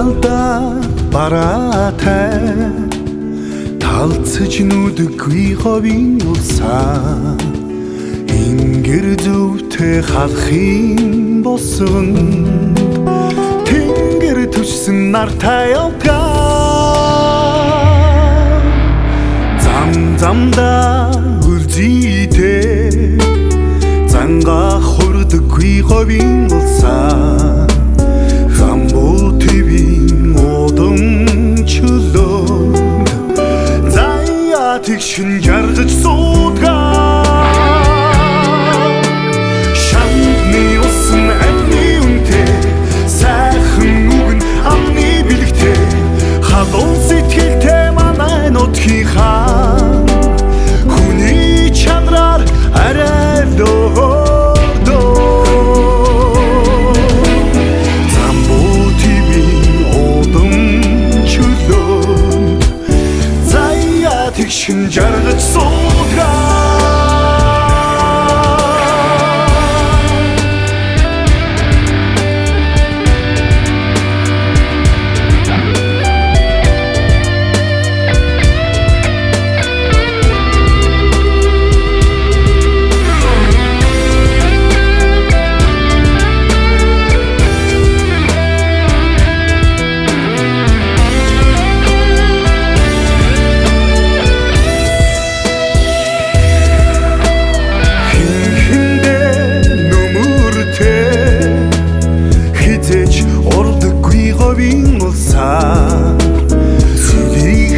талда бараатай талцж нүдгүй ховын улсаа ингэр зөвтэй халахын босгон тэнгэр төчсөн нартай явгаа замда үлзийтэй занга хүрдэггүй ховын улсаа тэгшин жаргаж суудгаа шамны усан амны үнтэй сайхан үгэн амны бэлэгтэй халуун сэтгэлтэй манай нутгийн хаан хүний чанараар арай лоодоо замбуу твийн одон чөлөөнд заяа тэгшин жаргаж суудгаа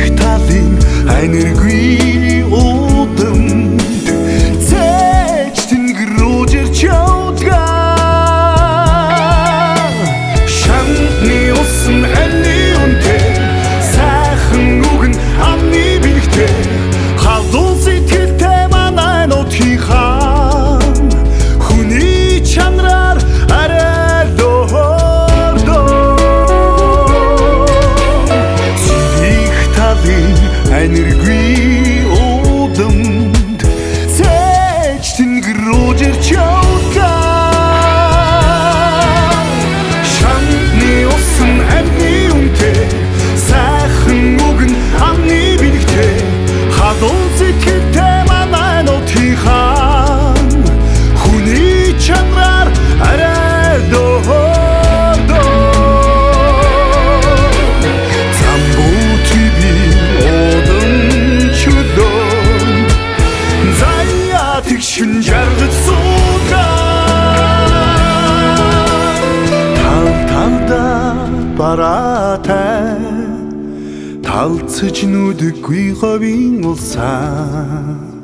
Зүрх талын айнэргүй удамд цэж тэнгэр рүү жирч явдгаа шамны усан амны үнтэй сайхан үгэн амны бэлэгтэй халуун сэтгэлтэй манай нутгийн хаан хүний чанараар арай энергии удамд цэж тэнгэр рүү жирч явдгаа шамны усан амны үнтэй сайхан үгэн амны бэлэгтэй халуун сэтгэлтэй манай нутгийн хаан хүний чанараар арай тэгшин жаргаж суудгаа талда бараатай талцж нүдгүй ховын улсаа